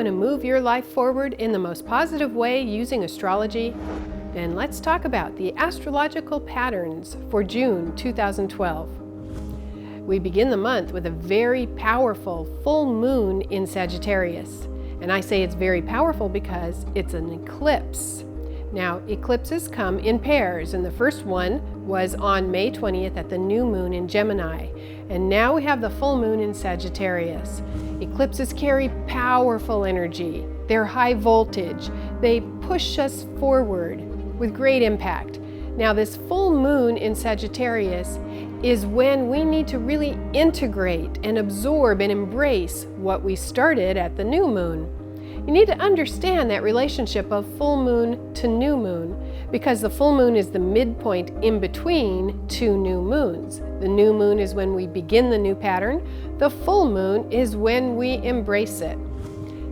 want to move your life forward in the most positive way using astrology? Then let's talk about the astrological patterns for June 2012. We begin the month with a very powerful full moon in Sagittarius. And I say it's very powerful because it's an eclipse. Now, eclipses come in pairs, and the first one was on May 20th at the new moon in Gemini. And now we have the full moon in Sagittarius. Eclipses carry powerful energy. They're high voltage. They push us forward with great impact. Now, this full moon in Sagittarius is when we need to really integrate and absorb and embrace what we started at the new moon. You need to understand that relationship of full moon to new moon, because the full moon is the midpoint in between two new moons. The new moon is when we begin the new pattern. The full moon is when we embrace it.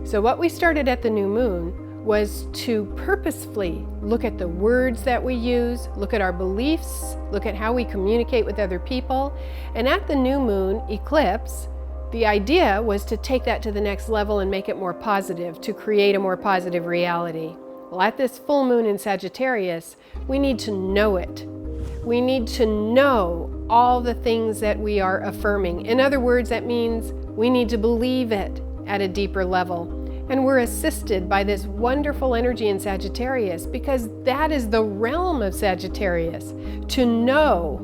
So what we started at the new moon was to purposefully look at the words that we use, look at our beliefs, look at how we communicate with other people. And at the new moon eclipse, the idea was to take that to the next level and make it more positive, to create a more positive reality. Well, at this full moon in Sagittarius, we need to know it. We need to know all the things that we are affirming. In other words, that means we need to believe it at a deeper level. And we're assisted by this wonderful energy in Sagittarius because that is the realm of Sagittarius. To know,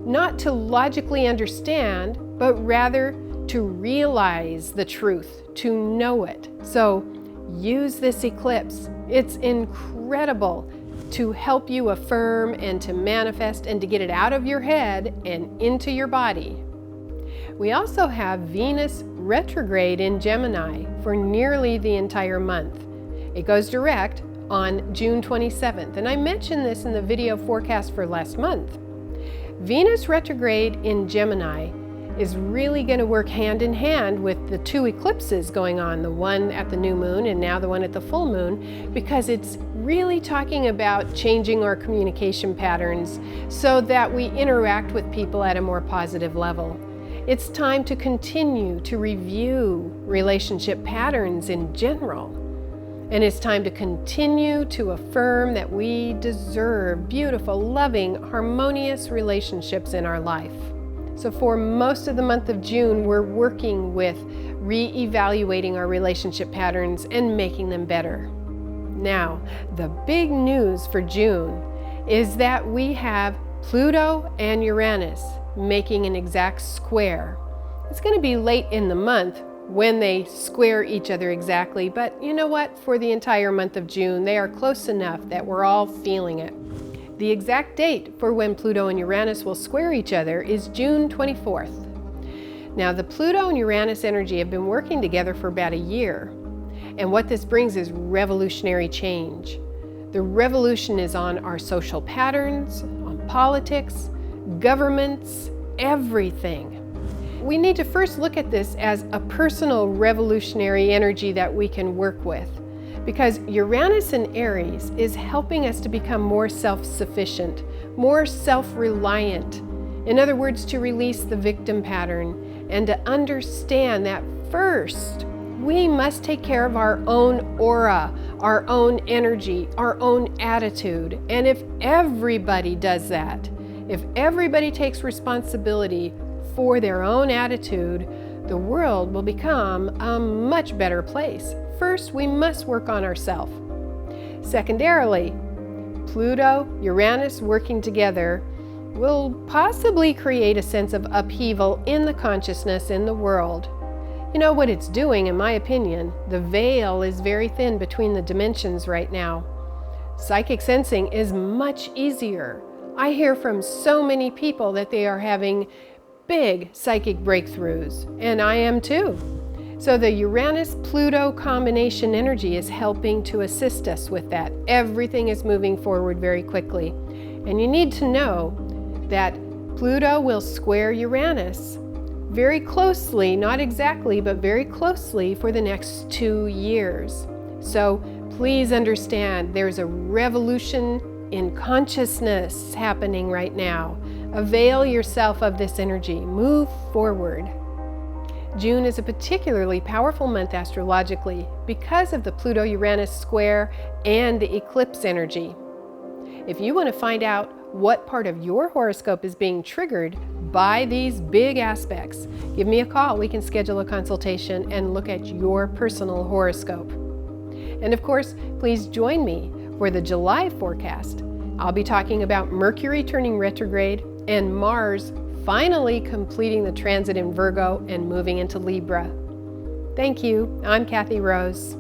not to logically understand, but rather to realize the truth, to know it. So use this eclipse. It's incredible to help you affirm and to manifest and to get it out of your head and into your body. We also have Venus retrograde in Gemini for nearly the entire month. It goes direct on June 27th, and I mentioned this in the video forecast for last month. Venus retrograde in Gemini is really going to work hand in hand with the two eclipses going on, the one at the new moon and now the one at the full moon, because it's really talking about changing our communication patterns so that we interact with people at a more positive level. It's time to continue to review relationship patterns in general. And it's time to continue to affirm that we deserve beautiful, loving, harmonious relationships in our life. So for most of the month of June, we're working with re-evaluating our relationship patterns and making them better. Now, the big news for June is that we have Pluto and Uranus making an exact square. It's going to be late in the month when they square each other exactly, but you know what? For the entire month of June, they are close enough that we're all feeling it. The exact date for when Pluto and Uranus will square each other is June 24th. Now, the Pluto and Uranus energy have been working together for about a year, and what this brings is revolutionary change. The revolution is on our social patterns, on politics, governments, everything. We need to first look at this as a personal revolutionary energy that we can work with, because Uranus in Aries is helping us to become more self-sufficient, more self-reliant. In other words, to release the victim pattern and to understand that first, we must take care of our own aura, our own energy, our own attitude. And if everybody does that, if everybody takes responsibility for their own attitude, the world will become a much better place. First, we must work on ourselves. Secondarily, Pluto, Uranus working together will possibly create a sense of upheaval in the consciousness in the world. You know what it's doing, in my opinion? The veil is very thin between the dimensions right now. Psychic sensing is much easier. I hear from so many people that they are having big psychic breakthroughs, and I am too. So the Uranus-Pluto combination energy is helping to assist us with that. Everything is moving forward very quickly. And you need to know that Pluto will square Uranus very closely, not exactly, but very closely for the next 2 years. So please understand there's a revolution in consciousness happening right now. Avail yourself of this energy. Move forward. June is a particularly powerful month astrologically because of the Pluto-Uranus square and the eclipse energy. If you want to find out what part of your horoscope is being triggered by these big aspects, give me a call. We can schedule a consultation and look at your personal horoscope. And of course, please join me for the July forecast. I'll be talking about Mercury turning retrograde and Mars finally completing the transit in Virgo and moving into Libra. Thank you. I'm Kathy Rose.